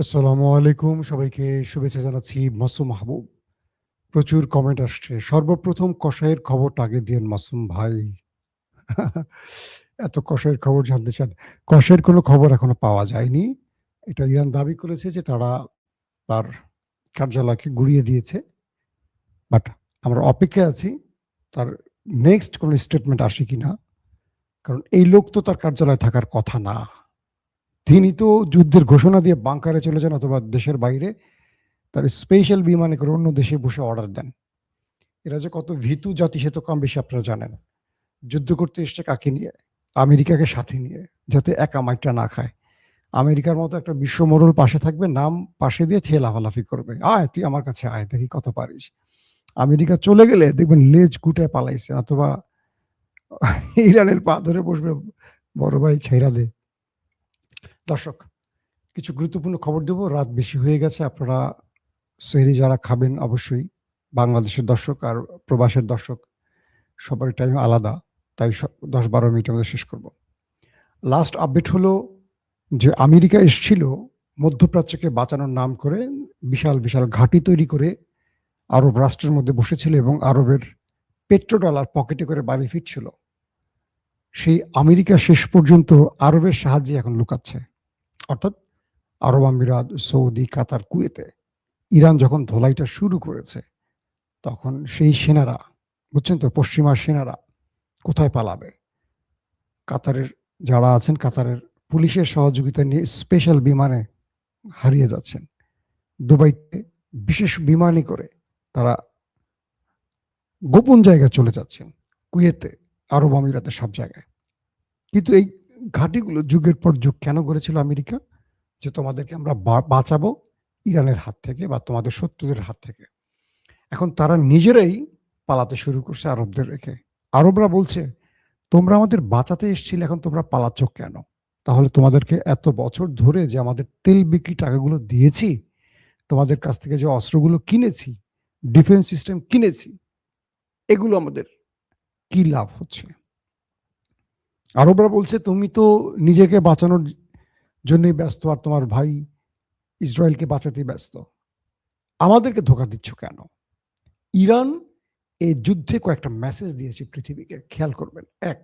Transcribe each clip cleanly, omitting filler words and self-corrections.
আসসালামু আলাইকুম, সবাইকে শুভেচ্ছা জানাচ্ছি। মাসুম মাহবুব। প্রচুর কমেন্ট আসছে। সর্বপ্রথম কসাইয়ের খবরটা আগে দিয়েন মাসুম ভাই। এত কসাইয়ের খবর জানতে চান। কসাইয়ের কোনো খবর এখনো পাওয়া যায়নি। এটা ইরান দাবি করেছে যে তারা তার কার্যালয়কে গুঁড়িয়ে দিয়েছে। বাট আমরা অপেক্ষায় আছি তার নেক্সট কোনো স্টেটমেন্ট আসে কিনা। কারণ এই লোক তো তার কার্যালয়ে থাকার কথা না। তিনি তো যুদ্ধের ঘোষণা দিয়ে বাংকারে চলে যান অথবা দেশের বাইরে তার স্পেশাল বিমানে করে অন্য দেশে বসে অর্ডার দেন। এরা যে কত ভীতু জাতি সে তো কম বেশি আপনারা জানেন। যুদ্ধ করতে এসছে কাকে নিয়ে? আমেরিকাকে সাথে নিয়ে, যাতে একা মাইরটা না খায়। আমেরিকার মতো একটা বিশ্বমোড়ল পাশে থাকবে, নাম পাশে দিয়ে খেয়ে লাফালাফি করবে। আয় তুই আমার কাছে আয়, দেখি কত পারিস। আমেরিকা চলে গেলে দেখবেন লেজ গুটায় পালাইছে, অথবা ইরানের পা ধরে বসবে, বড় ভাই ছেড়া দে। দর্শক, কিছু গুরুত্বপূর্ণ খবর দেবো। রাত বেশি হয়ে গেছে, আপনারা সেহরি যারা খাবেন অবশ্যই, বাংলাদেশের দর্শক আর প্রবাসের দর্শক সবার টাইম আলাদা, তাই 10-12 মিনিটের মধ্যে শেষ করব। লাস্ট আপডেট হলো যে আমেরিকা এসছিল মধ্যপ্রাচ্যকে বাঁচানোর নাম করে, বিশাল বিশাল ঘাঁটি তৈরি করে আরব রাষ্ট্রের মধ্যে বসেছিল এবং আরবের পেট্রোডলার পকেটে করে বাড়ি ফিরছিল। সেই আমেরিকা শেষ পর্যন্ত আরবের সাহায্যে এখন লুকাচ্ছে, অর্থাৎ আরব আমিরাত, সৌদি, কাতার, কুয়েতে। ইরান যখন ধোলাইটা শুরু করেছে তখন সেই সেনারা, বুঝছেন তো, পশ্চিমা সেনারা কোথায় পালাবে? কাতারের যারা আছেন, কাতারের পুলিশের সহযোগিতা নিয়ে স্পেশাল বিমানে হারিয়ে যাচ্ছেন। দুবাইতে বিশেষ বিমানে করে তারা গোপন জায়গায় চলে যাচ্ছেন, কুয়েতে, আরব আমিরাতে, সব জায়গায়। কিন্তু এই ঘাঁটিগুলো যুগের পর যুগ কেন করেছিল আমেরিকা? যে তোমাদেরকে আমরা বাঁচাবো ইরানের হাত থেকে বা তোমাদের শত্রুদের হাত থেকে। এখন তারা নিজেরাই পালাতে শুরু করছে আরবদের রেখে। আরবরা বলছে, তোমরা আমাদের বাঁচাতে এসেছিলে, এখন তোমরা পালাচ্ছ কেন? তাহলে তোমাদেরকে এত বছর ধরে যে আমাদের তেল বিক্রি টাকাগুলো দিয়েছি, তোমাদের কাছ থেকে যে অস্ত্রগুলো কিনেছি, ডিফেন্স সিস্টেম কিনেছি, এগুলো আমাদের কি লাভ হচ্ছে? আরবরা বলছে, তুমি তো নিজেকে বাঁচানোর জন্যই ব্যস্ত আর তোমার ভাই ইসরায়েলকে বাঁচাতে ব্যস্ত, আমাদেরকে ধোঁকা দিচ্ছ কেন? ইরান এই যুদ্ধে কয়েকটা মেসেজ দিয়েছে পৃথিবীকে, খেয়াল করবেন। এক,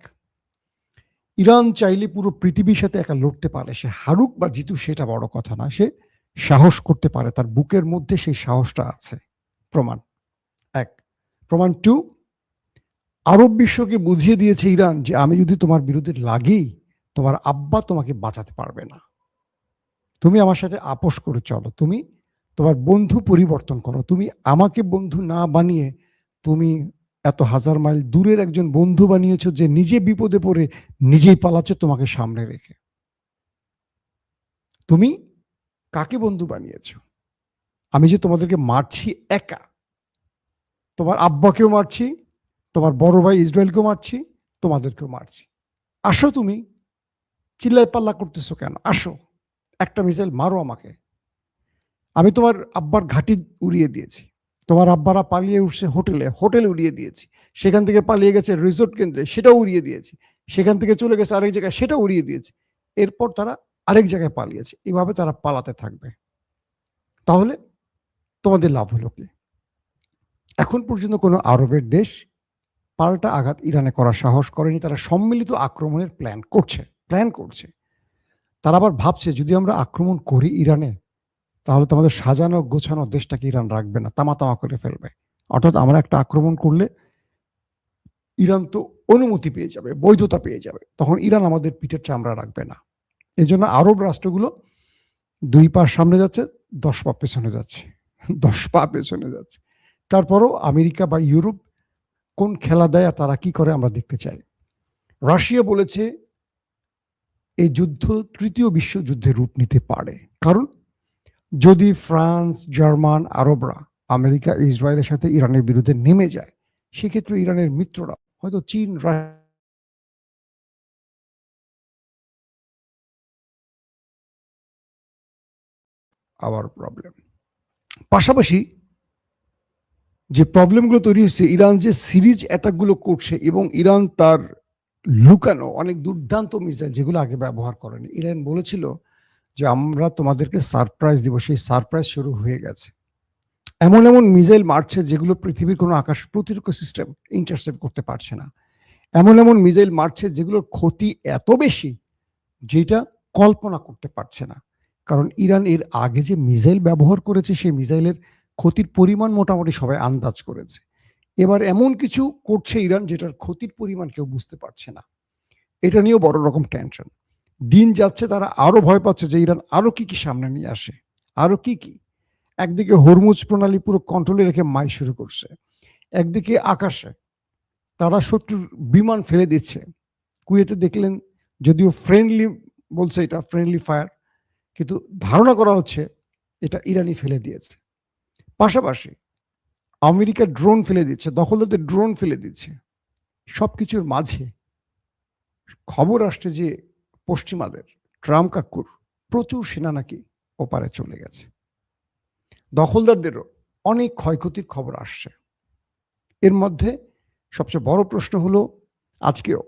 ইরান চাইলে পুরো পৃথিবীর সাথে একা লড়তে পারে, সে হারুক বা জিতুক সেটা বড় কথা না, সে সাহস করতে পারে, তার বুকের মধ্যে সেই সাহসটা আছে। প্রমাণ এক। প্রমাণ টু, আরব বিশ্বকে বুঝিয়ে দিয়েছে ইরান যে আমি যদি তোমার বিরুদ্ধে লাগি, তোমার আব্বা তোমাকে বাঁচাতে পারবে না। তুমি আমার সাথে আপোষ করে চলো, তুমি তোমার বন্ধু পরিবর্তন করো, তুমি আমাকে বন্ধু না বানিয়ে তুমি এত হাজার মাইল দূরের একজন বন্ধু বানিয়েছো যে নিজে বিপদে পড়ে নিজেই পালাচ্ছে তোমাকে সামনে রেখে। তুমি কাকে বন্ধু বানিয়েছো? আমি যে তোমাদেরকে মারছি একা, তোমার আব্বাকেও মারছি, তোমার বড় ভাই ইসরায়েলকেও মারছি, তোমাদেরকেও মারছি। আসো, তুমি চিল্লায় পাল্লা করতেছো কেন? আসো, একটা মিসাইল মারো আমাকে। আমি তোমার আব্বার ঘাঁটি উড়িয়ে দিয়েছি, তোমার আব্বারা পালিয়ে উঠছে হোটেলে উড়িয়ে দিয়েছি, সেখান থেকে পালিয়ে গেছে রিসোর্ট কেন্দ্রে, সেটাও উড়িয়ে দিয়েছি, সেখান থেকে চলে গেছে আরেক জায়গায়, সেটা উড়িয়ে দিয়েছি, এরপর তারা আরেক জায়গায় পালিয়েছে। এভাবে তারা পালাতে থাকবে। তাহলে তোমাদের লাভ হলো কি? এখন পর্যন্ত কোনো আরবের দেশ পাল্টা আঘাত ইরানে করার সাহস করেনি। তারা সম্মিলিত আক্রমণের প্ল্যান করছে। তারা আবার ভাবছে, যদি আমরা আক্রমণ করি ইরানে, তাহলে তো আমাদের সাজানো গোছানো দেশটাকে ইরান রাখবে না, তামা তামা করে ফেলবে। অর্থাৎ আমরা একটা আক্রমণ করলে ইরান তো অনুমতি পেয়ে যাবে, বৈধতা পেয়ে যাবে, তখন ইরান আমাদের পিঠের চামড়া রাখবে না। এই জন্য আরব রাষ্ট্রগুলো 2 পা সামনে যাচ্ছে, 10 পা পেছনে যাচ্ছে, 10 পা পেছনে যাচ্ছে। তারপরও আমেরিকা বা ইউরোপ কোন খেলা দেয় আর তারা কি করে আমরা দেখতে চাই। রাশিয়া বলেছে এই যুদ্ধ 3য় বিশ্বযুদ্ধের রূপ নিতে পারে, কারণ যদি ফ্রান্স, জার্মান, আরবরা আমেরিকা, ইসরায়েলের সাথে ইরানের বিরুদ্ধে নেমে যায়, সেক্ষেত্রে ইরানের মিত্ররা হয়তো চীন, আবার প্রবলেম। পাশাপাশি যে প্রবলেমগুলো তৈরি হচ্ছে, ইরান যে সিরিজ অ্যাটাকগুলো করছে এবং ইরান তার লুকানো অনেক দুর্দান্ত মিসাইল যেগুলো আগে ব্যবহার করেনি। ইরান বলেছিল যে আমরা তোমাদেরকে সারপ্রাইজ দিব, সেই সারপ্রাইজ শুরু হয়ে গেছে। এমন এমন মিসাইল মারছে যেগুলো পৃথিবীর কোনো আকাশ প্রতিরক্ষা সিস্টেম ইন্টারসেপ্ট করতে পারছে না। এমন এমন মিসাইল মারছে যেগুলোর ক্ষতি এত বেশি যেটা কল্পনা করতে পারছে না। কারণ ইরান এর আগে যে মিসাইল ব্যবহার করেছে সেই মিসাইলের ক্ষতির পরিমাণ মোটামুটি সবাই আন্দাজ করেছে। এবার এমন কিছু করছে ইরান যেটার ক্ষতির পরিমাণ কেউ বুঝতে পারছে না। এটা নিয়েও বড় রকম টেনশন। দিন যাচ্ছে তারা আরো ভয় পাচ্ছে যে ইরান আরো কি কি সামনে নিয়ে আসে, আরো কি কি। একদিকে হরমুজ প্রণালী পুরো কন্ট্রোলে রেখে মাই শুরু করছে, একদিকে আকাশে তারা শত্রুর বিমান ফেলে দিচ্ছে। কুয়েতে দেখলেন, যদিও ফ্রেন্ডলি বলছে, এটা ফ্রেন্ডলি ফায়ার, কিন্তু ধারণা করা হচ্ছে এটা ইরানি ফেলে দিয়েছে। পাশাপাশি আমেরিকা ড্রোন ফেলে দিচ্ছে, দখলদারদের ড্রোন ফেলে দিচ্ছে। সবকিছুর মাঝে খবর আসছে যে পশ্চিমাদের ট্রাম্প কাকুর প্রচুর সেনা নাকি ওপারে চলে গেছে। দখলদারদেরও অনেক ক্ষয়ক্ষতির খবর আসছে। এর মধ্যে সবচেয়ে বড় প্রশ্ন হলো, আজকেও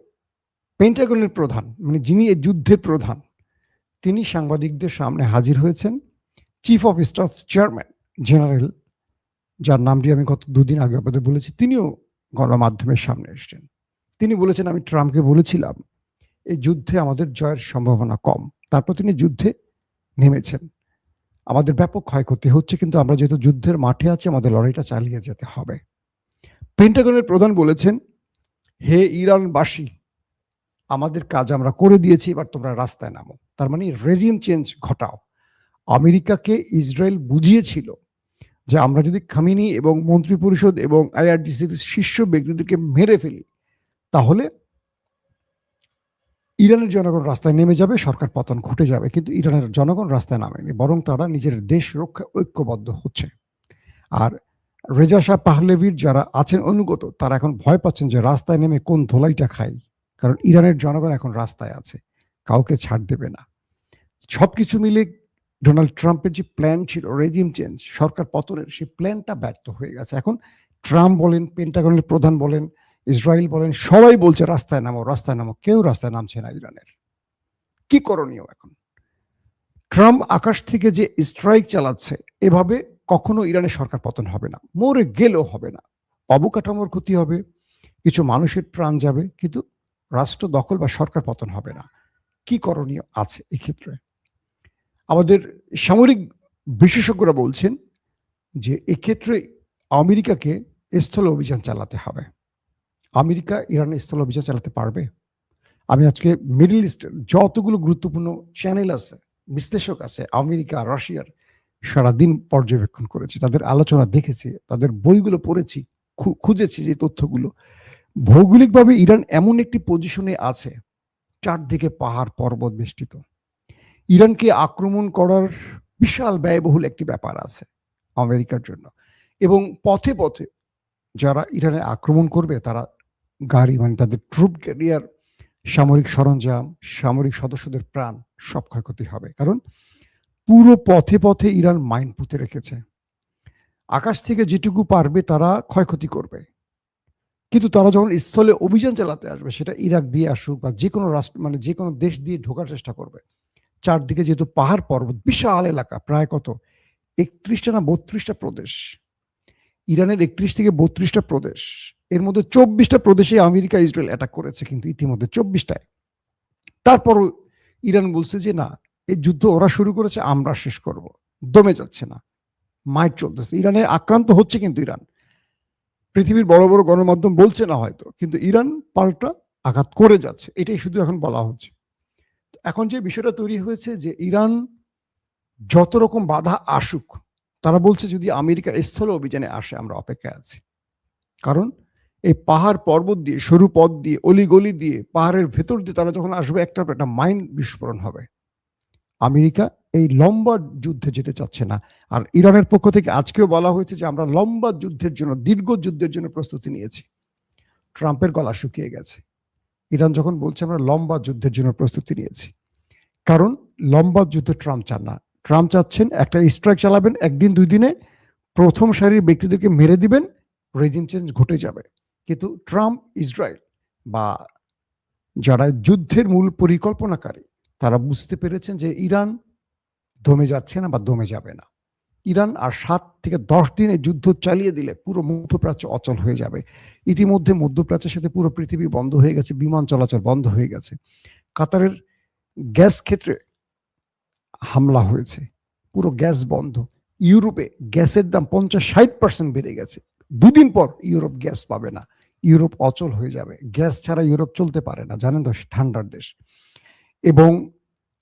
পেন্টাগনের প্রধান, মানে যিনি এই যুদ্ধের প্রধান, তিনি সাংবাদিকদের সামনে হাজির হয়েছেন। Chief of staff chairman general, যার নামটি আমি গত দুদিন আগে আপনাদের বলেছি, তিনিও গণমাধ্যমের সামনে এসেছেন। তিনি বলেছেন, আমি ট্রাম্পকে বলেছিলাম এই যুদ্ধে আমাদের জয়ের সম্ভাবনা কম, তারপর তিনি যুদ্ধে নেমেছেন। আমাদের ব্যাপক ক্ষয়ক্ষতি হচ্ছে, কিন্তু আমরা যেহেতু যুদ্ধের মাঠে আছি আমাদের লড়াইটা চালিয়ে যেতে হবে। পেন্টাগনের প্রধান বলেছেন, হে ইরানবাসী, আমাদের কাজ আমরা করে দিয়েছি, এবার তোমরা রাস্তায় নামো। তার মানে রেজিম চেঞ্জ ঘটাও। আমেরিকাকে ইসরায়েল বুঝিয়েছিল যে আমরা যদি খামিনি এবং মন্ত্রী পরিষদ এবং আইআরজিসির শীর্ষ ব্যক্তিদেরকে মেরে ফেলি তাহলে ইরানের জনগণ রাস্তায় নেমে যাবে, সরকার পতন ঘটে যাবে। কিন্তু ইরানের জনগণ রাস্তায় নামেনি, বরং তারা নিজের দেশ রক্ষা ঐক্যবদ্ধ হচ্ছে। আর রেজা শাহ পাহলেভির যারা আছেন অনুগত, তারা এখন ভয় পাচ্ছেন যে রাস্তায় নেমে কোন ধোলাইটা খাই, কারণ ইরানের জনগণ এখন রাস্তায় আছে, কাউকে ছাড় দেবে না। সবকিছু মিলে ডোনাল্ড ট্রাম্পের যে প্ল্যান ছিল রেজিম চেঞ্জ, সরকার পতনের, সেই প্ল্যানটা ব্যর্থ হয়ে গেছে। এখন ট্রাম্প বলেন, পেন্টাগনের প্রধান বলেন, ইসরায়েল বলেন, সবাই বলছে রাস্তায় নামো, রাস্তায় নামো। কেউ রাস্তায় নামছে না ইরানের। কি করণীয় এখন? ট্রাম্প আকাশ থেকে যে স্ট্রাইক চালাচ্ছে, এভাবে কখনো ইরানের সরকার পতন হবে না, মরে গেলেও হবে না। অবকাঠামোর ক্ষতি হবে, কিছু মানুষের প্রাণ যাবে, কিন্তু রাষ্ট্র দখল বা সরকার পতন হবে না। কি করণীয় আছে এক্ষেত্রে? আমাদের সামরিক বিশেষজ্ঞরা বলছেন যে এক্ষেত্রে আমেরিকাকে স্থল অভিযান চালাতে হবে। আমেরিকা ইরানে স্থল অভিযান চালাতে পারবে? আমি আজকে মিডল ইস্টের যতগুলো গুরুত্বপূর্ণ চ্যানেল আছে, বিশ্লেষক আছে, আমেরিকা রাশিয়ার, সারাদিন পর্যবেক্ষণ করেছি, তাদের আলোচনা দেখেছি, তাদের বইগুলো পড়েছি, খুঁজেছি যে তথ্যগুলো। ভৌগোলিকভাবে ইরান এমন একটি পজিশনে আছে, চারদিকে পাহাড় পর্বত বেষ্টিত। ইরানকে আক্রমণ করার বিশাল ব্যয়বহুল একটি ব্যাপার আছে আমেরিকার জন্য। এবং পথে পথে যারা ইরানে আক্রমণ করবে তারা গাড়ি, মানে তাদের ট্রুপ ক্যারিয়ার, সামরিক সরঞ্জাম, সামরিক সদস্যদের প্রাণ সব ক্ষয়ক্ষতি হবে। কারণ পুরো পথে পথে ইরান মাইন পুঁতে রেখেছে। আকাশ থেকে যেটুকু পারবে তারা ক্ষয়ক্ষতি করবে, কিন্তু তারা যখন স্থলে অভিযান চালাতে আসবে, সেটা ইরাক দিয়ে আসুক বা যে কোনো রাষ্ট্র, মানে যে কোনো দেশ দিয়ে ঢোকার চেষ্টা করবে, চারদিকে যেহেতু পাহাড় পর্বত, বিশাল এলাকা, প্রায় কত 31টা না 32টা প্রদেশ, ইরানের 31 থেকে 32টা প্রদেশ, এর মধ্যে 24টা প্রদেশে আমেরিকা ইসরায়েল অ্যাটাক করেছে, কিন্তু ইতিমধ্যে 24টায়। তারপরও ইরান বলছে যে না, এই যুদ্ধ ওরা শুরু করেছে, আমরা শেষ করব। দমে যাচ্ছে না, মাইট চলতেছে। ইরানে আক্রান্ত হচ্ছে, কিন্তু ইরান, পৃথিবীর বড় বড় গণমাধ্যম বলছে না হয়তো, কিন্তু ইরান পাল্টা আঘাত করে যাচ্ছে, এটাই শুধু এখন বলা হচ্ছে। এখন যে বিষয়টা তৈরি হয়েছে যে ইরান যত রকম বাধা আসুক, তারা বলছে যদি আমেরিকা স্থল অভিযানে আসে আমরা অপেক্ষায় আছি। কারণ এই পাহাড় পর্বত দিয়ে, সরু পথ দিয়ে, অলিগলি দিয়ে, পাহাড়ের ভেতর দিয়ে তারা যখন আসবে, একটা মাইন বিস্ফোরণ হবে। আমেরিকা এই লম্বা যুদ্ধে যেতে চাচ্ছে না। আর ইরানের পক্ষ থেকে আজকেও বলা হয়েছে যে আমরা লম্বা যুদ্ধের জন্য, দীর্ঘ যুদ্ধের জন্য প্রস্তুতি নিয়েছি। ট্রাম্পের গলা শুকিয়ে গেছে ইরান যখন বলছে আমরা লম্বা যুদ্ধের জন্য প্রস্তুতি নিয়েছি। কারণ লম্বা যুদ্ধে ট্রাম্প চান না। ট্রাম্প চাচ্ছেন একটা স্ট্রাইক চালাবেন, একদিন দুই দিনে প্রথম সারির ব্যক্তিদেরকে মেরে দিবেন, রেজিম চেঞ্জ ঘটে যাবে। কিন্তু ট্রাম্প, ইসরায়েল বা যারা যুদ্ধের মূল পরিকল্পনাকারী, তারা বুঝতে পেরেছেন যে ইরান দমে যাচ্ছে না বা দমে যাবে না। ইরান আর 7 থেকে 10 দিনে যুদ্ধ চালিয়ে দিলে পুরো মধ্যপ্রাচ্য অচল হয়ে যাবে। ইতিমধ্যে মধ্যপ্রাচ্যের সাথে পুরো পৃথিবী বন্ধ হয়ে গেছে, বিমান চলাচল বন্ধ হয়ে গেছে। কাতারের গ্যাস ক্ষেত্রে হামলা হয়েছে, পুরো গ্যাস বন্ধ। ইউরোপে গ্যাসের দাম 50-60% বেড়ে গেছে। দুদিন পর ইউরোপ গ্যাস পাবে না, ইউরোপ অচল হয়ে যাবে। গ্যাস ছাড়া ইউরোপ চলতে পারে না, জানেন তো, ঠান্ডার দেশ। এবং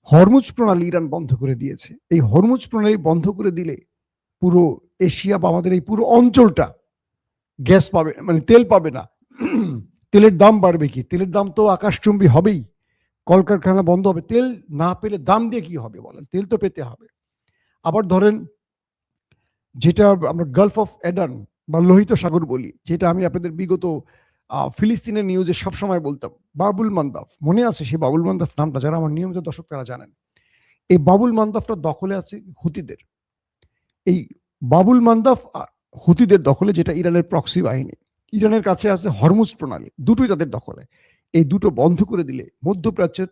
হরমুজ প্রণালী ইরান বন্ধ করে দিয়েছে। এই হরমুজ প্রণালী বন্ধ করে দিলে পুরো এশিয়া বা আমাদের এই পুরো অঞ্চলটা গ্যাস পাবে, মানে তেল পাবে না। তেলের দাম বাড়বে কি? তেলের দাম তো আকাশচুম্বী হবেই। কলকারখানা বন্ধ হবে। তেল না পেলে দাম দিয়ে কি হবে বলেন? তেল তো পেতে হবে। আবার ধরেন, যেটা আমরা গালফ অফ এডান বা লোহিত সাগর বলি, যেটা আমি আপনাদের বিগত ফিলিস্তিনের নিউজে সবসময় বলতাম, বাবুল মান্দাফ, মনে আছে সেই বাবুল মান্দাফ নামটা? যারা আমার নিয়মিত দর্শক তারা জানেন। এই বাবুল মান্দাফটা দখলে আছে হুতিদের। এই বাবুল মান্দাফ হুতিদের দখলে, যেটা ইরানের প্রক্সি বাহিনী। ইরানের কাছে আছে হরমুজ প্রণালী, দুটোই তাদের দখলে। এই দুটো বন্ধ করে দিলে মধ্যপ্রাচ্যের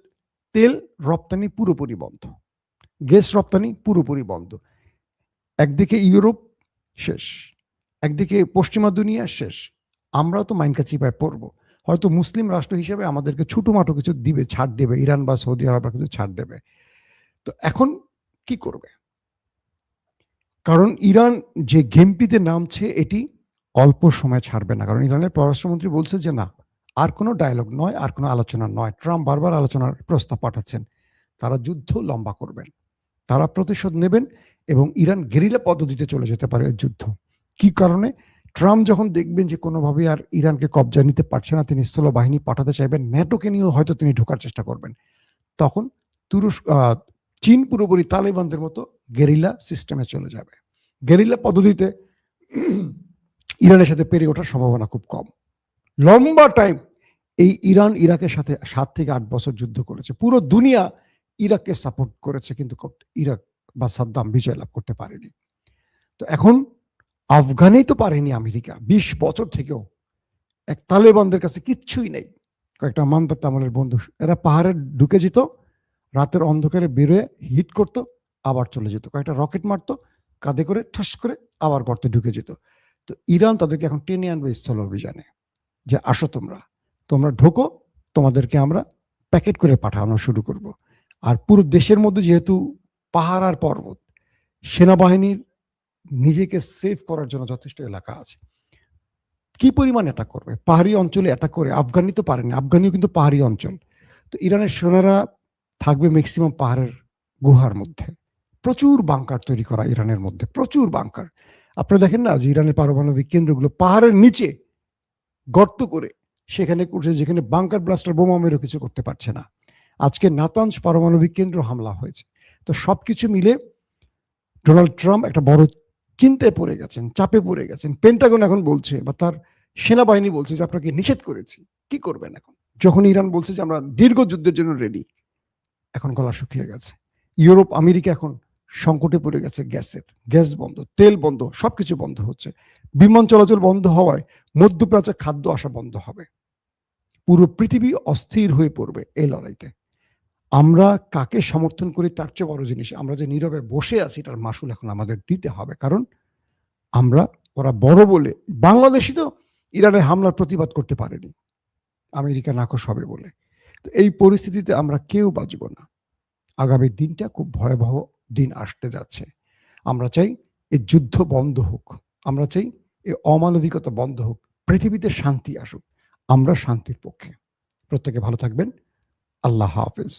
তেল রপ্তানি পুরোপুরি বন্ধ, গ্যাস রপ্তানি পুরোপুরি বন্ধ। একদিকে ইউরোপ শেষ, একদিকে পশ্চিমা দুনিয়া শেষ। আমরা তো মাইনকা চিপায় পড়বো। হয়তো মুসলিম রাষ্ট্র হিসেবে আমাদেরকে ছোটোমাটো কিছু দিবে, ছাড় দেবে, ইরান বা সৌদি আরব কিছু ছাড় দেবে। তো এখন কি করবে? কারণ ইরান যে গেমটিতে নামছে এটি অল্প সময় ছাড়বে না। কারণ ইরানের পররাষ্ট্রমন্ত্রী বলছে যে না, আর কোনো ডায়ালগ নয়, আর কোনো আলোচনা নয়। ট্রাম্প বারবার আলোচনার প্রস্তাব পাঠাচ্ছেন। তারা যুদ্ধ লম্বা করবেন, তারা প্রতিশোধ নেবেন এবং ইরান গেরিলা পদ্ধতিতে চলে যেতে পারে যুদ্ধ। কি কারণে? ট্রাম্প যখন দেখবেন যে কোনোভাবে আর ইরানকে কবজায় নিতে পারছে না, তিনি স্থল বাহিনী পাঠাতে চাইবেন, ন্যাটোকে নিয়েও হয়তো তিনি ঢোকার চেষ্টা করবেন। তখন চীন পুরোপুরি তালেবানদের মতো গেরিলা সিস্টেমে চলে যাবে। গেরিলা পদ্ধতিতে ইরানের সাথে পেরে ওঠার সম্ভাবনা খুব কম। লম্বা টাইম এই ইরান ইরাকের সাথে 7 থেকে 8 বছর যুদ্ধ করেছে। পুরো দুনিয়া ইরাককে সাপোর্ট করেছে, কিন্তু ইরাক বা সাদ্দাম বিজয় লাভ করতে পারেনি। তো এখন আফগানেই তো পারেনি আমেরিকা 20 বছর থেকেও। এক তালেবানদের কাছে কিচ্ছুই নেই, কয়েকটা মান্দাত আমলের বন্ধু। এরা পাহাড়ে ঢুকে যেত, রাতের অন্ধকারে বেরোয় হিট করতো, আবার চলে যেত, কয়েকটা রকেট মারতো কাঁধে করে, ঠাস করে আবার গর্তে ঢুকে যেত। তো ইরান তাদেরকে এখন টেনে আনবে স্থল অভিযানে, যে আসো তোমরা ঢোকো, তোমাদেরকে আমরা প্যাকেট করে পাঠানো শুরু করব। আর পুরো দেশের মধ্যে যেহেতু পাহাড় আর পর্বত, সেনাবাহিনীর নিজেকে সেভ করার জন্য যথেষ্ট এলাকা আছে। কি পরিমাণ অ্যাটাক করবে? পাহাড়ি অঞ্চলে অ্যাটাক করে। আফগানি তো পারেনি, আফগানিও কিন্তু পাহাড়ি অঞ্চল। তো ইরানের সেনারা থাকবে ম্যাক্সিমাম পাহাড়ের গুহার মধ্যে। প্রচুর বাংকার তৈরি করা ইরানের মধ্যে, প্রচুর বাংকার। আপনারা দেখেন না যে ইরানের পারমাণবিক কেন্দ্রগুলো পাহাড়ের নিচে গর্ত করে সেখানে করছে, যেখানে বাংকার ব্লাস্টার বোমা মেরেও কিছু করতে পারছে না। আজকে নাতানজ পারমাণবিক কেন্দ্র হামলা হয়েছে। তো সবকিছু মিলে ডোনাল্ড ট্রাম্প একটা বড় চিন্তায় পড়ে গেছেন, চাপে পড়ে গেছেন। পেন্টাগন এখন বলছে, বা তার সেনাবাহিনী বলছে যে আপনাকে নিষেধ করেছি। কি করবেন এখন, যখন ইরান বলছে যে আমরা দীর্ঘ যুদ্ধের জন্য রেডি? এখন গলা শুকিয়ে গেছে। ইউরোপ, আমেরিকা এখন সংকটে পড়ে গেছে। গ্যাস বন্ধ, তেল বন্ধ, সবকিছু বন্ধ হচ্ছে। বিমান চলাচল বন্ধ হওয়ায় মধ্যপ্রাচ্যে খাদ্য আসা বন্ধ হবে। পুরো পৃথিবী অস্থির হয়ে পড়বে এই লড়াইতে। আমরা কাকে সমর্থন করি তার চেয়ে বড় জিনিস, আমরা যে নীরবে বসে আছি তার মাসুল এখন আমাদের দিতে হবে। কারণ ওরা বড় বলে, বাংলাদেশই তো ইরানের হামলার প্রতিবাদ করতে পারেনি, আমেরিকা নাকশ হবে বলে। তো এই পরিস্থিতিতে আমরা কেউ বাঁচব না। আগামী দিনটা খুব ভয়াবহ দিন আসতে যাচ্ছে। আমরা চাই এই যুদ্ধ বন্ধ হোক, আমরা চাই এই অমানবিকতা বন্ধ হোক, পৃথিবীতে শান্তি আসুক। আমরা শান্তির পক্ষে। প্রত্যেকে ভালো থাকবেন। আল্লাহ হাফেজ।